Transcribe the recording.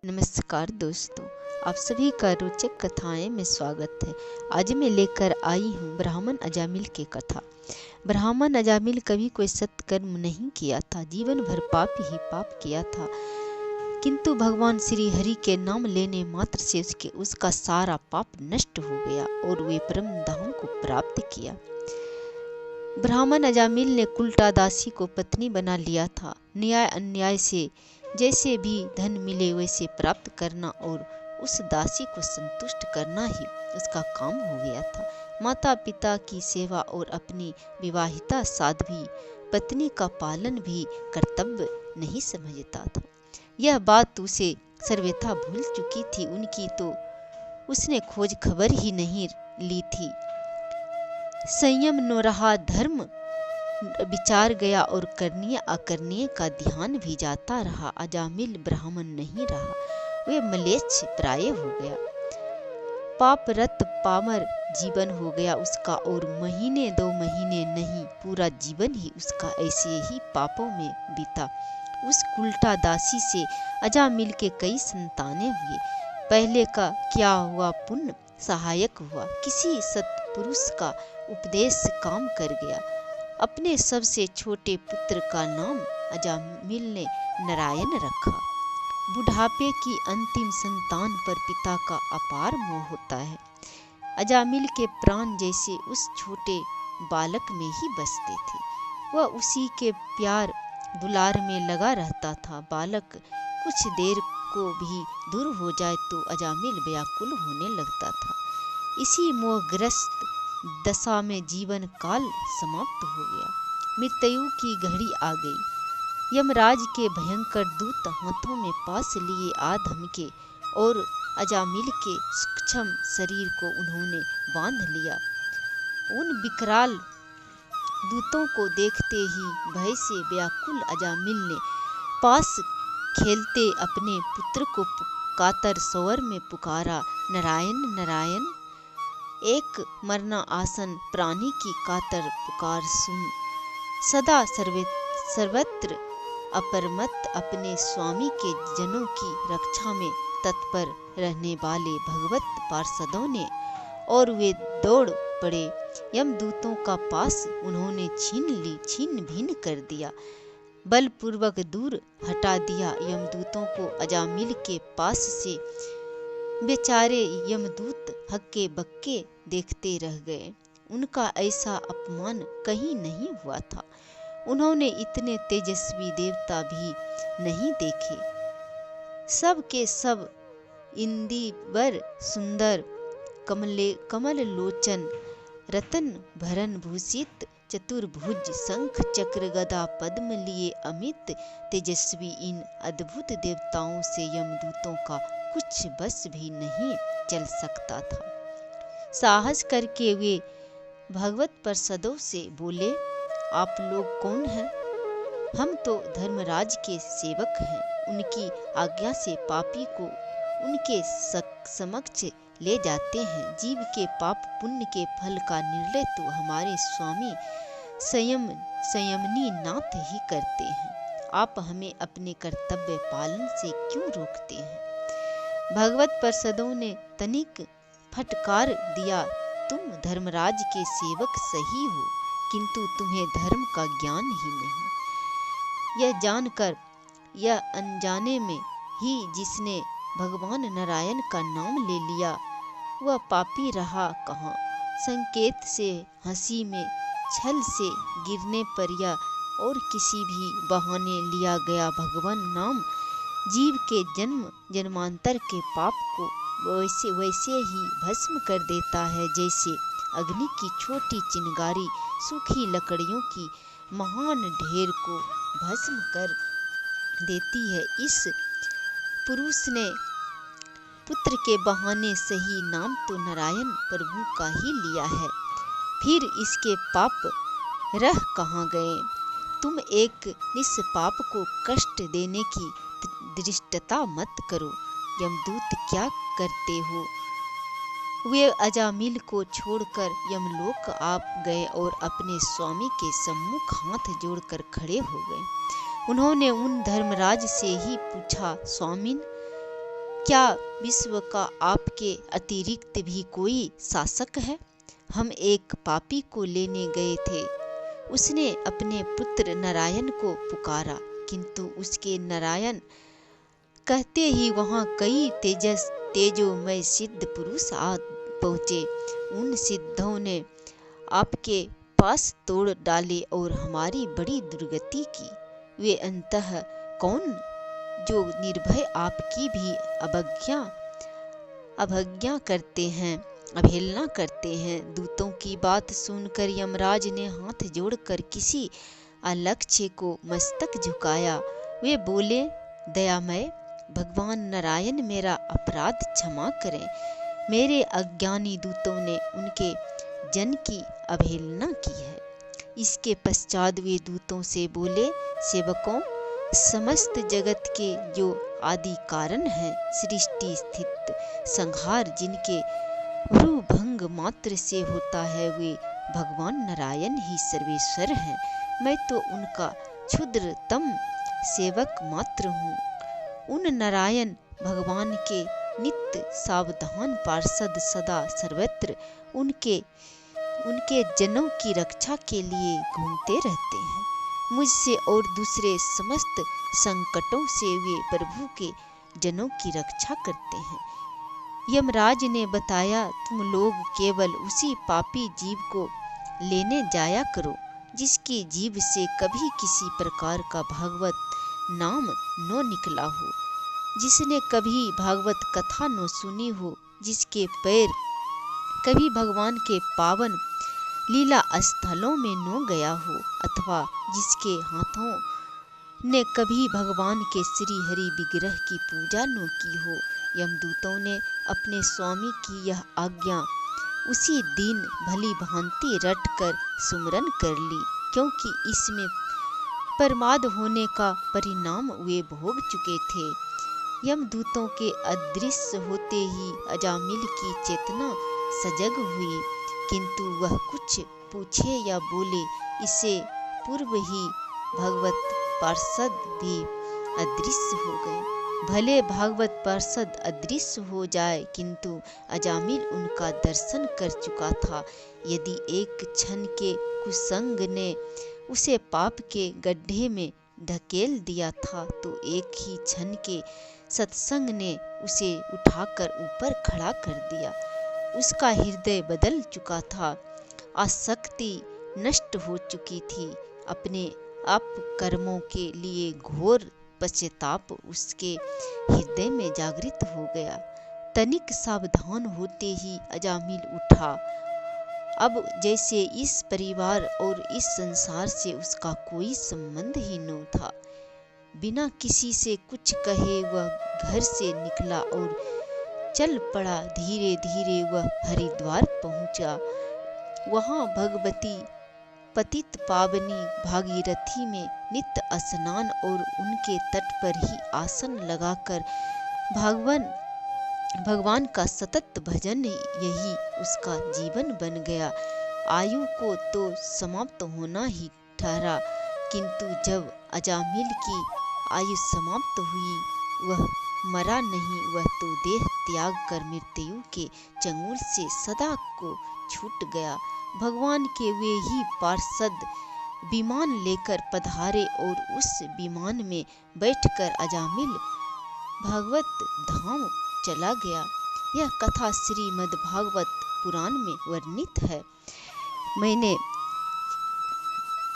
नमस्कार दोस्तों, आप सभी का रोचक कथाएं में स्वागत है। आज मैं लेकर आई हूँ ब्राह्मण अजामिल की कथा। ब्राह्मण अजामिल कभी कोई सत्कर्म नहीं किया था, जीवन भर पाप ही पाप किया था। किंतु भगवान श्री हरि के नाम लेने मात्र से उसका सारा पाप नष्ट हो गया और वे परम धाम को प्राप्त किया। ब्राह्मण अजामिल ने कुल्टा दासी को पत्नी बना लिया था। न्याय अन्याय से जैसे भी धन मिले वैसे प्राप्त करना और उस दासी को संतुष्ट करना ही उसका काम हो गया था। माता पिता की सेवा और अपनी विवाहिता साध्वी पत्नी का पालन भी कर्तव्य नहीं समझता था। यह बात उसे सर्वथा भूल चुकी थी। उनकी तो उसने खोज खबर ही नहीं ली थी। संयम न रहा, धर्म विचार गया और करणीय अकरणीय का ध्यान भी जाता रहा। अजामिल ब्राह्मण नहीं रहा, वे मलेच्छ प्राय हो गया। पापरत पामर जीवन हो गया उसका और महीने दो महीने नहीं, पूरा जीवन ही उसका ऐसे ही पापों में बीता। उस कुल्टा दासी से अजामिल के कई संतानें हुए। पहले का क्या हुआ पुण्य सहायक हुआ। किसी सत्पुरुष का उपदेश काम कर गया। अपने सबसे छोटे पुत्र का नाम अजामिल ने नारायण रखा। बुढ़ापे की अंतिम संतान पर पिता का अपार मोह होता है। अजामिल के प्राण जैसे उस छोटे बालक में ही बसते थे। वह उसी के प्यार दुलार में लगा रहता था। बालक कुछ देर को भी दूर हो जाए तो अजामिल व्याकुल होने लगता था। इसी मोहग्रस्त दशा में जीवन काल समाप्त हो गया। मृत्यु की घड़ी आ गई। यमराज के भयंकर दूत हाथों में पास लिए आ धमके और अजामिल के सूक्ष्म शरीर को उन्होंने बांध लिया। उन विकराल दूतों को देखते ही भय से व्याकुल अजामिल ने पास खेलते अपने पुत्र को कातर स्वर में पुकारा, नारायण नारायण। एक मरना आसन प्राणी की कातर पुकार सुन सदा सर्वत्र अपरमत अपने स्वामी के जनों की रक्षा में तत्पर रहने वाले भगवत पार्षदों ने और वे दौड़ पड़े। यमदूतों का पास उन्होंने छीन भिन्न कर दिया, बलपूर्वक दूर हटा दिया। यमदूतों को अजामिल के पास से बेचारे यमदूत हक्के बक्के देखते रह गए। उनका ऐसा अपमान कहीं नहीं हुआ था। उन्होंने इतने तेजस्वी देवता भी नहीं देखे। सब के सब इंदिवर सुंदर कमल लोचन रतन भरन भूषित चतुर्भुज शंख चक्र गदा पद्म लिए अमित तेजस्वी इन अद्भुत देवताओं से यमदूतों का कुछ बस भी नहीं चल सकता था। साहस करके वे भगवत पार्षदों से बोले, आप लोग कौन हैं? हम तो धर्मराज के सेवक हैं। उनकी आज्ञा से पापी को उनके समक्ष ले जाते हैं। जीव के पाप पुण्य के फल का निर्णय तो हमारे स्वामी संयमनी नाथ ही करते हैं। आप हमें अपने कर्तव्य पालन से क्यों रोकते हैं? भगवत पार्षदों ने तनिक फटकार दिया, तुम धर्मराज के सेवक सही हो, किंतु तुम्हें धर्म का ज्ञान ही नहीं। यह जानकर या अनजाने में ही जिसने भगवान नारायण का नाम ले लिया वह पापी रहा कहाँ। संकेत से, हंसी में, छल से गिरने पर या और किसी भी बहाने लिया गया भगवान नाम जीव के जन्म जन्मांतर के पाप को वैसे ही भस्म कर देता है जैसे अग्नि की छोटी चिंगारी सूखी लकड़ियों की महान ढेर को भस्म कर देती है। इस पुरुष ने पुत्र के बहाने सही नाम तो नारायण प्रभु का ही लिया है, फिर इसके पाप रह कहाँ गए? तुम एक निष्पाप को कष्ट देने की धृष्टता मत करो। यमदूत क्या करते हो? वे अजामिल को छोड़कर यमलोक आ गए और अपने स्वामी के सम्मुख हाथ जोड़कर खड़े हो गए। उन्होंने उन धर्मराज से ही पूछा, स्वामिन क्या विश्व का आपके अतिरिक्त भी कोई शासक है? हम एक पापी को लेने गए थे। उसने अपने पुत्र नारायण को पुकारा, किंतु उसके नारायण कहते ही वहां कई तेजोमय सिद्ध पुरुष आ पहुँचे। उन सिद्धों ने आपके पास तोड़ डाले और हमारी बड़ी दुर्गति की। वे अंततः कौन जो निर्भय आपकी भी अवज्ञा करते हैं, अवहेलना करते हैं। दूतों की बात सुनकर यमराज ने हाथ जोड़कर किसी अलक्ष्य को मस्तक झुकाया। वे बोले, दयामय भगवान नारायण, मेरा अपराध क्षमा करें। मेरे अज्ञानी दूतों ने उनके जन की अवहेलना की है। इसके पश्चात वे दूतों से बोले, सेवकों, समस्त जगत के जो आदि कारण हैं, सृष्टि स्थिति संहार जिनके भ्रूभंग मात्र से होता है, वे भगवान नारायण ही सर्वेश्वर हैं। मैं तो उनका क्षुद्रतम सेवक मात्र हूँ। उन नारायण भगवान के नित्य सावधान पार्षद सदा सर्वत्र उनके जनों की रक्षा के लिए घूमते रहते हैं। मुझसे और दूसरे समस्त संकटों से वे प्रभु के जनों की रक्षा करते हैं। यमराज ने बताया, तुम लोग केवल उसी पापी जीव को लेने जाया करो जिसकी जीभ से कभी किसी प्रकार का भागवत नाम न निकला हो, जिसने कभी भागवत कथा न सुनी हो, जिसके पैर कभी भगवान के पावन लीला स्थलों में न गया हो, अथवा जिसके हाथों ने कभी भगवान के श्री हरि विग्रह की पूजा न की हो। यमदूतों ने अपने स्वामी की यह आज्ञा उसी दिन भली भांति रट कर सुमरन कर ली, क्योंकि इसमें प्रमाद होने का परिणाम वे भोग चुके थे। यमदूतों के अदृश्य होते ही अजामिल की चेतना सजग हुई, किंतु वह कुछ पूछे या बोले इससे पूर्व ही भगवत पार्षद भी अदृश्य हो गए। भले भागवत पार्षद अदृश्य हो जाए, किंतु अजामिल उनका दर्शन कर चुका था। यदि एक क्षण के कुसंग ने उसे पाप के गड्ढे में ढकेल दिया था, तो एक ही क्षण के सत्संग ने उसे उठाकर ऊपर खड़ा कर दिया। उसका हृदय बदल चुका था, आसक्ति नष्ट हो चुकी थी। अपने आप कर्मों के लिए घोर पश्चाताप उसके हृदय में जागृत हो गया। तनिक सावधान होते ही अजामिल उठा। अब जैसे इस परिवार और इस संसार से उसका कोई संबंध ही न था। बिना किसी से कुछ कहे वह घर से निकला और चल पड़ा। धीरे धीरे वह हरिद्वार पहुंचा। वहां भगवती पतित पावनी भागीरथी में नित्य स्नान और उनके तट पर ही आसन लगाकर भगवान का सतत भजन, यही उसका जीवन बन गया। आयु को तो समाप्त होना ही ठहरा, किंतु जब अजामिल की आयु समाप्त हुई, वह मरा नहीं, वह तो देह त्याग कर मृत्यु के चंगुल से सदा को छूट गया। भगवान के वे ही पार्षद विमान लेकर पधारे और उस विमान में बैठकर अजामिल भागवत धाम चला गया। यह कथा श्रीमद् भागवत पुराण में वर्णित है। मैंने